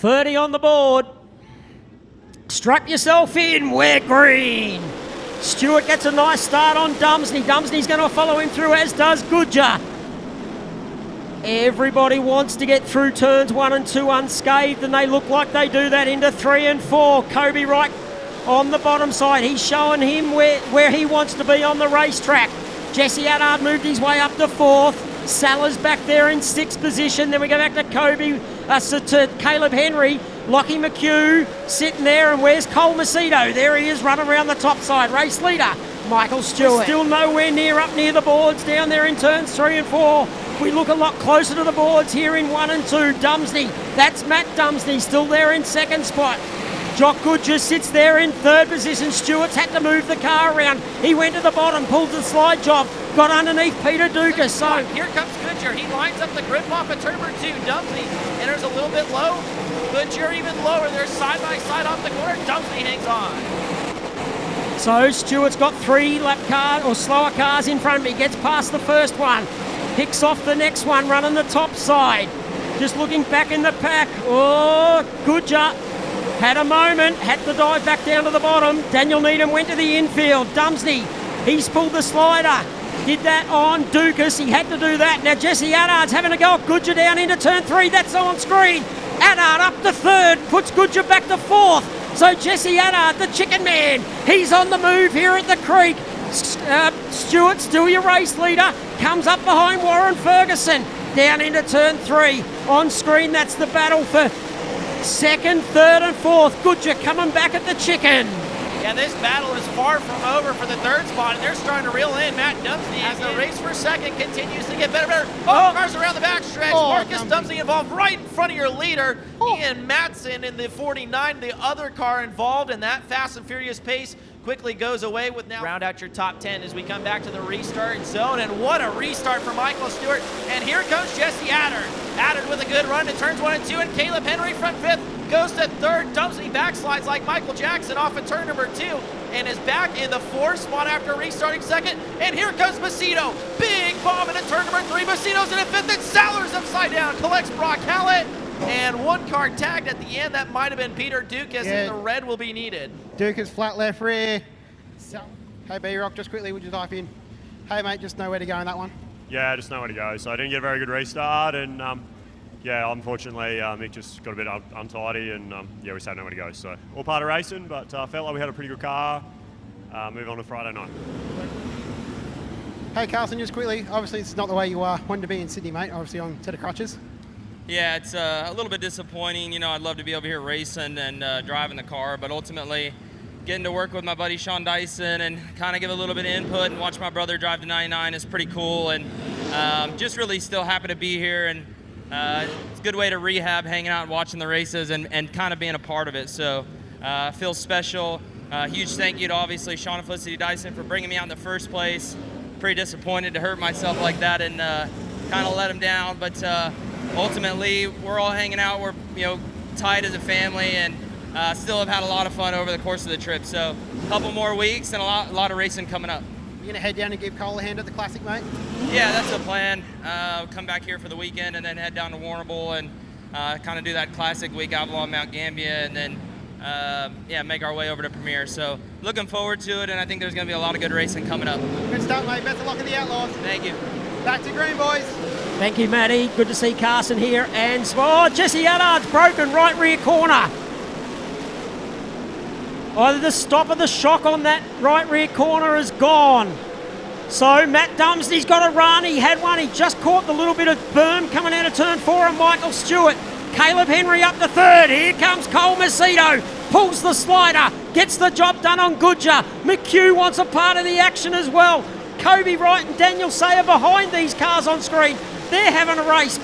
30 on the board. Strap yourself in, we're green. Stewart gets a nice start on Dumsney. Dumsney's going to follow him through, as does Goodyer. Everybody wants to get through turns 1 and 2 unscathed, and they look like they do that into 3 and 4. Kobe Wright on the bottom side. He's showing him where he wants to be on the racetrack. Jesse Adard moved his way up to 4th. Salah's back there in 6th position. Then we go back to to Caleb Henry. Lockie McHugh sitting there, and where's Cole Macedo? There he is, running around the top side. Race leader, Michael Stewart. Still nowhere near up near the boards down there in turns 3 and 4. We look a lot closer to the boards here in 1 and 2. Dumsney, that's Matt Dumsney, still there in 2nd spot. Jock Goodyer sits there in 3rd position. Stewart's had to move the car around. He went to the bottom, pulled the slide job, got underneath Peter Dukas. So here comes Goodyer. He lines up the grip off of turn number 2. Dumsney enters a little bit low. Goodyer even lower. They're side by side off the corner. Dumsney hangs on. So Stewart's got 3 lap car or slower cars in front of him. He gets past the first one, picks off the next one, running the top side. Just looking back in the pack. Oh, Goodyer had a moment, had to dive back down to the bottom. Daniel Needham went to the infield. Dumsney, he's pulled the slider. Did that on Dukas. He had to do that. Now Jesse Adard's having a go at Goodyer down into turn 3. That's on screen. Adard up to 3rd, puts Goodyer back to 4th. So Jesse Adard, the chicken man, he's on the move here at the creek. Stewart, still your race leader, comes up behind Warren Ferguson. Down into turn 3. On screen, that's the battle for 2nd, 3rd and 4th. Goodyer coming back at the chicken. Yeah, this battle is far from over for the 3rd spot, and they're starting to reel in Matt Dumsney as the race for 2nd continues to get better. Cars around the backstretch. Marcus Dumsney involved right in front of your leader. Ian Matson in the 49, the other car involved in that fast and furious pace, quickly goes away with now. Round out your top 10 as we come back to the restart zone, and what a restart for Michael Stewart. And here comes Jesse Adard. Adard with a good run in turns 1 and 2, and Caleb Henry front 5th. Goes to 3rd. Dumsney backslides like Michael Jackson off of turn number 2 and is back in the 4th spot after restarting 2nd. And here comes Macedo. Big bomb into turn number 3. Macedo's in a 5th, and Saller's upside down. Collects Brock Hallett. And 1 car tagged at the end. That might have been Peter Dukas, and the red will be needed. Dukas flat left rear. Hey B-Rock, just quickly, would you type in? Hey mate, just know where to go in that one? Yeah, just know where to go. So I didn't get a very good restart, and yeah, unfortunately, Mick just got a bit untidy, and yeah, we just had nowhere to go. So all part of racing, but felt like we had a pretty good car. Move on to Friday night. Hey Carlson, just quickly, obviously it's not the way you wanted to be in Sydney, mate, obviously on a set of crutches. Yeah, it's a little bit disappointing. You know, I'd love to be over here racing and driving the car, but ultimately getting to work with my buddy Sean Dyson and kind of give a little bit of input and watch my brother drive the 99 is pretty cool, and just really still happy to be here, and it's a good way to rehab, hanging out and watching the races and kind of being a part of it. So feels special. Huge thank you to obviously Sean and Felicity Dyson for bringing me out in the first place. Pretty disappointed to hurt myself like that and kind of let them down, but ultimately we're all hanging out. We're tight as a family, and still have had a lot of fun over the course of the trip. So a couple more weeks and a lot of racing coming up. You gonna head down and give Cole a hand at the Classic, mate? Yeah, that's the plan. Come back here for the weekend and then head down to Warrnambool and kind of do that Classic week, Avalon, Mount Gambier, and then yeah, make our way over to Premier. So looking forward to it, and I think there's going to be a lot of good racing coming up. Good start, mate. Best of luck in the Outlaws. Thank you. Back to green, boys. Thank you, Matty. Good to see Carson here. And Jesse Adard's broken right rear corner. Either the stop or the shock on that right rear corner is gone. So Matt Dumsney's got a run. He had one. He just caught the little bit of berm coming out of turn 4 and Michael Stewart. Caleb Henry up to 3rd. Here comes Cole Macedo. Pulls the slider. Gets the job done on Goodyer. McHugh wants a part of the action as well. Kobe Wright and Daniel Sayer behind these cars on screen. They're having a race.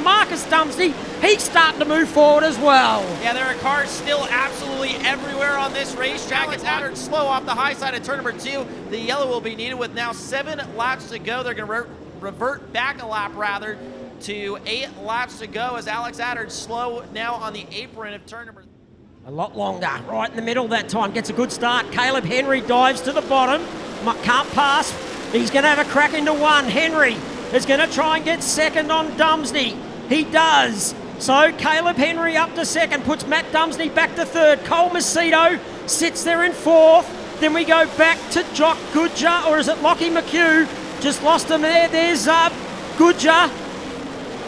Marcus Dumsney, he's starting to move forward as well. Yeah, there are cars still absolutely everywhere on this racetrack. It's Adard slow off the high side of turn number 2. The yellow will be needed with now 7 laps to go. They're going to revert back a lap, rather, to 8 laps to go as Alex Adard slow now on the apron of turn number. A lot longer, right in the middle that time. Gets a good start. Caleb Henry dives to the bottom. Can't pass. He's going to have a crack into 1. Henry is going to try and get 2nd on Dumsney. He does. So Caleb Henry up to second, puts Matt Dumsney back to third. Cole Macedo sits there in fourth. Then we go back to Jock Goodyer, or is it Lockie McHugh? Just lost him there. There's Goodyer.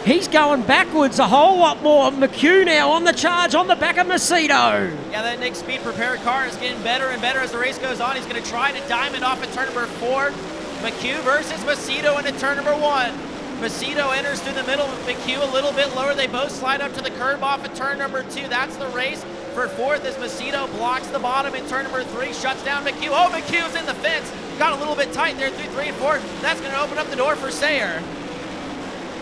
He's going backwards a whole lot more. McHugh now on the charge on the back of Macedo. Yeah, that Nick Speed prepared car is getting better and better as the race goes on. He's going to try to diamond off at turn number 4. McHugh versus Macedo into turn number 1. Macedo enters through the middle, McHugh a little bit lower. They both slide up to the curb off at turn number 2. That's the race for 4th as Macedo blocks the bottom in turn number 3, shuts down McHugh. Oh, McHugh's in the fence. Got a little bit tight there through 3 and 4. That's going to open up the door for Sayer.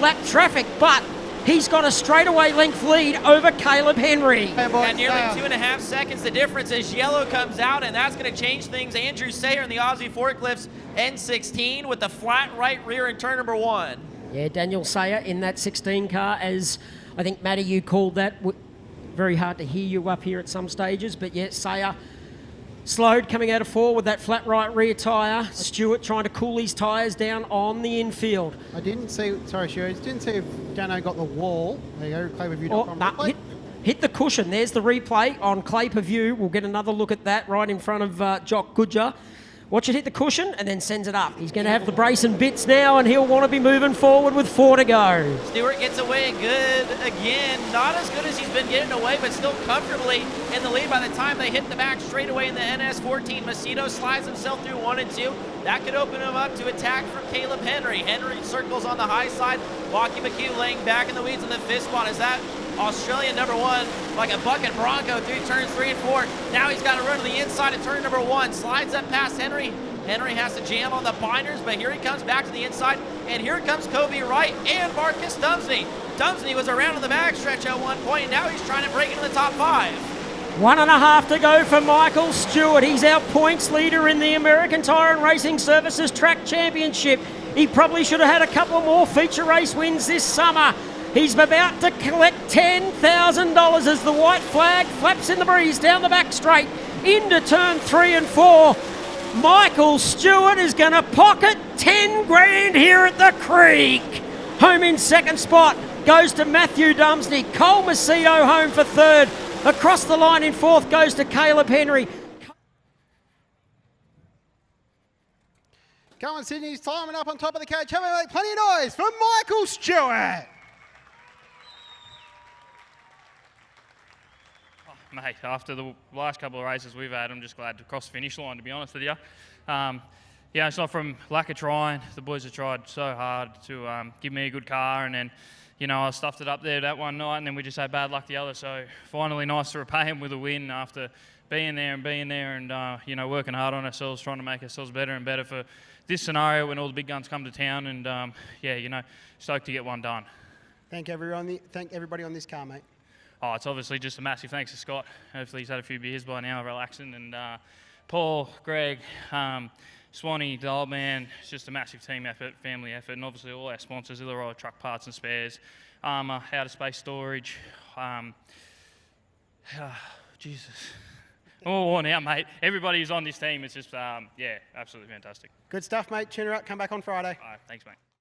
Lap traffic, but he's got a straightaway length lead over Caleb Henry. At nearly 2.5 seconds, the difference is yellow comes out, and that's going to change things. Andrew Sayer in the Aussie Forklifts N16 with the flat right rear in turn number 1. Yeah, Daniel Sayer in that 16 car, as I think, Matty, you called that. Very hard to hear you up here at some stages, but yeah, Sayer slowed coming out of 4 with that flat right rear tyre. Stewart trying to cool his tyres down on the infield. I didn't see, sorry, Stuart, didn't see if Dano got the wall. There you go, clayperview.com. Oh, nah, hit the cushion. There's the replay on Clay Per View. We'll get another look at that right in front of Jock Goodyer. Watch it hit the cushion and then sends it up. He's going to have the brace and bits now, and he'll want to be moving forward with 4 to go. Stewart gets away good again. Not as good as he's been getting away, but still comfortably in the lead by the time they hit the back straightaway in the NS14. Macedo slides himself through 1 and 2. That could open him up to attack from Caleb Henry. Henry circles on the high side. Lockie McHugh laying back in the weeds in the 5th spot. Is that Australian number 1 like a bucket bronco through turns 3 and 4. Now he's got to run to the inside of turn number 1. Slides up past Henry. Henry has to jam on the binders, but here he comes back to the inside, and here comes Kobe Wright and Marcus Dumsney. Dumsney was around on the backstretch at one point, and now he's trying to break into the top 5. 1.5 to go for Michael Stewart. He's our points leader in the American Tire and Racing Services Track Championship. He probably should have had a couple more feature race wins this summer. He's about to collect $10,000 as the white flag flaps in the breeze down the back straight into turn 3 and 4. Michael Stewart is going to pocket 10 grand here at the Creek. Home in 2nd spot goes to Matthew Dumsney. Cole Macedo home for 3rd. Across the line in 4th goes to Caleb Henry. Come on, Sydney's timing up on top of the cage. Have we make plenty of noise for Michael Stewart. Mate, after the last couple of races we've had, I'm just glad to cross the finish line, to be honest with you. Yeah, it's not from lack of trying. The boys have tried so hard to give me a good car, and then, you know, I stuffed it up there that one night, and then we just had bad luck the other. So finally nice to repay him with a win after being there and you know, working hard on ourselves, trying to make ourselves better and better for this scenario when all the big guns come to town. And yeah, you know, stoked to get one done. Thank everybody on this car, mate. Oh, it's obviously just a massive thanks to Scott. Hopefully he's had a few beers by now, relaxing. And Paul, Greg, Swanee, the old man. It's just a massive team effort, family effort. And obviously all our sponsors, Illinois Truck Parts and Spares, Outer Space Storage. Jesus. All worn out, mate. Everybody who's on this team, it's just, yeah, absolutely fantastic. Good stuff, mate. Tune her up. Come back on Friday. All right, thanks, mate.